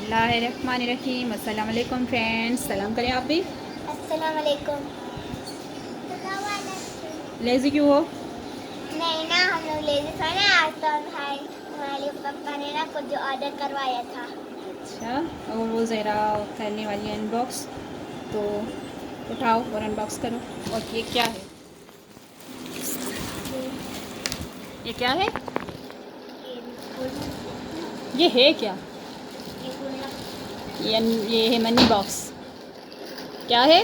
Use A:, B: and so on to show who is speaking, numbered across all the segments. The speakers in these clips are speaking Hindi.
A: बिस्मिल्लाहिर्रहमानिर्रहीम। अस्सलाम वालेकुम फ्रेंड्स, सलाम करें आप भी।
B: अस्सलाम वालेकुम।
A: लेज़ी क्यों हो?
B: नहीं ना, हम लोग लेजी थोड़े ना, आज तो हमारे पापा ने ना कुछ ऑर्डर करवाया था।
A: अच्छा, और वो ज़रा करने वाली है अनबॉक्स, तो उठाओ और अनबॉक्स करो। और ये क्या है? ये क्या है? ये है क्या? ये है मनी बॉक्स। क्या है?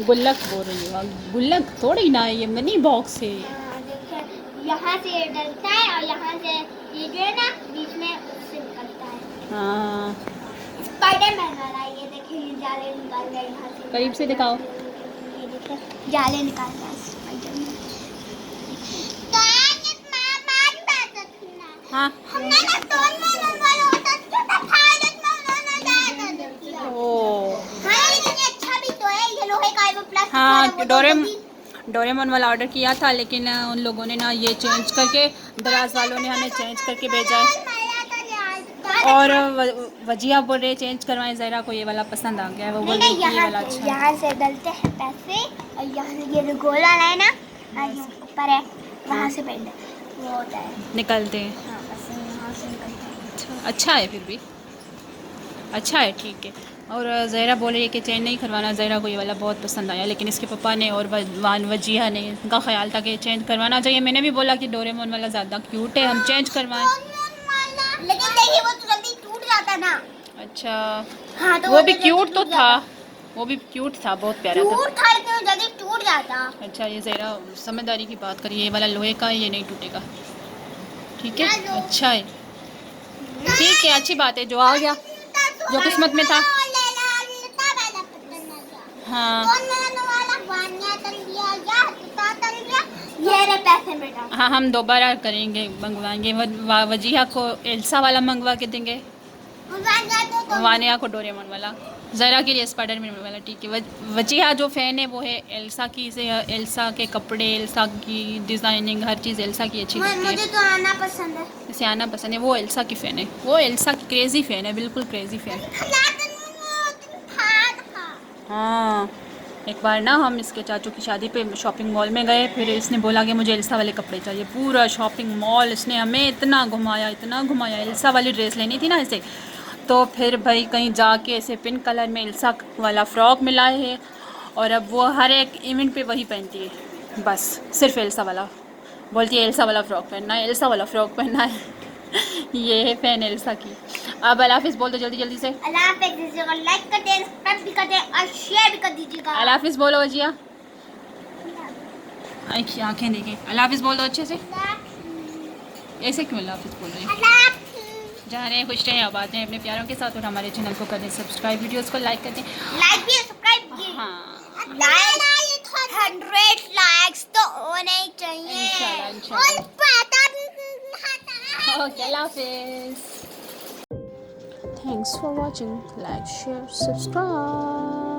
A: गुल्लक बोल रही हो? गुल्लक थोड़ी ना है, ये मनी बॉक्स है।
B: यहाँ से डलता है और यहाँ से ये जो है ना बीच में उससे निकलता है।
A: हाँ,
B: स्पाइडरमैन वाला। ये देखिए, ये जाले निकाल रहा है यहाँ से।
A: करीब से दिखाओ।
B: ये देखिए, जाले निकाल रहा है स्पाइडरमैन।
A: हाँ,
B: हमने ना स्टोन में मंगवाया होता तो भारत में उन्होंने जाया था।
A: ओ
B: हाँ, लेकिन ये अच्छा भी तो है, ये लोहे का है, वो प्लास्टिक वाला
A: हाँ,
B: वो तो जल्दी।
A: डोरेमोन वाला ऑर्डर किया था, लेकिन उन लोगों ने ना ये चेंज करके, दराज वालों ने हमें चेंज करके भेजा है। और वजिया बोल रहे चेंज करवाएं, ज़रा को ये वाला पसंद आ गया है। वो बोल रही कि ये वाला अच्छा है।
B: यहाँ से डलते हैं पैसे और यहाँ से ये जो गोल वाला है ना, ऊपर है, वहाँ से पेंट वो होता है,
A: निकलते हैं।
B: हाँ बस यहाँ से निकलता है।
A: अच्छा है, फिर भी अच्छा है, ठीक है। और ज़हरा बोल रही है कि चेंज नहीं करवाना, ज़हरा को ये वाला बहुत पसंद आया, लेकिन इसके पापा ने और वजिया ने, इनका ख्याल था कि चेंज करवाना चाहिए। मैंने भी बोला कि डोरेमोन वाला ज़्यादा क्यूट है, हम चेंज करवाएं।
B: लेकिन देखिए, वो तो जल्दी टूट जाता ना।
A: अच्छा,
B: हाँ, तो
A: वो भी
B: जल्दी
A: क्यूट तो
B: टूट
A: था,
B: जाता।
A: वो भी क्यूट था, बहुत प्यारा था।
B: टूट था लेकिन वो जल्दी टूट जाता।
A: अच्छा, ये ज़रा समझदारी की बात करिए, ये वाला लोहे का है, ये नहीं टूटेगा, ठीक है। अच्छा है, ठीक है, अच्छी बात है, जो आ गया, जो किस्मत में था। हाँ
B: ये रहे पैसे बेटा।
A: हाँ, हम दोबारा करेंगे, मंगवाएंगे। वजीहा को एल्सा वाला मंगवा के देंगे, वानिया को डोरेमोन वाला, ज़रा के लिए स्पाइडरमैन वाला, ठीक है। वजीहा जो फ़ैन है वो है एल्सा की, से एल्सा के कपड़े, एल्सा की डिज़ाइनिंग, हर चीज़ एल्सा की अच्छी लगती है।
B: मुझे तो आना पसंद है।
A: इसे आना पसंद है, वो एल्सा की फ़ैन है, वो एल्सा की क्रेज़ी फ़ैन है, बिल्कुल क्रेज़ी फ़ैन। हाँ, एक बार ना हम इसके चाचू की शादी पे शॉपिंग मॉल में गए, फिर इसने बोला कि मुझे एल्सा वाले कपड़े चाहिए। पूरा शॉपिंग मॉल इसने हमें इतना घुमाया, एल्सा वाली ड्रेस लेनी थी ना इसे। तो फिर भाई कहीं जाके ऐसे पिंक कलर में एल्सा वाला फ़्रॉक मिला है, और अब वो हर एक इवेंट पे वही पहनती है, बस सिर्फ एल्सा वाला। बोलती है एल्सा वाला फ़्रॉक पहनना है, एल्सा वाला फ़्रॉक पहनना है। ये है फ़ैन एल्सा की। अब अल्लाह हाफ़िज़ बोल दो जल्दी जल्दी से।
B: अल्लाह हाफ़िज़ दीजिएगा, लाइक कर दें, सब्सक्राइब भी कर दें और शेयर भी कर दीजिएगा।
A: अल्लाह हाफ़िज़ बोलो वजिया, आँखें देखें। अल्लाह हाफ़िज़ बोल दो अच्छे से। ऐसे क्यों अल्लाह हाफ़िज़ बोल रहे हैं? जा रहे हैं, खुश रहें, आबाद रहें अपने प्यारों के साथ, और हमारे चैनल को कर दें सब्सक्राइब, वीडियोस को लाइक कर दें।
B: लाइक भी सब्सक्राइब भी।
A: हाँ,
B: लाइक 100 लाइक्स तो होने ही चाहिए।
A: इंशाल्लाह इंशाल्लाह।
B: और पता भी
A: ओके, अल्लाह हाफ़िज़। Thanks for watching, like share subscribe.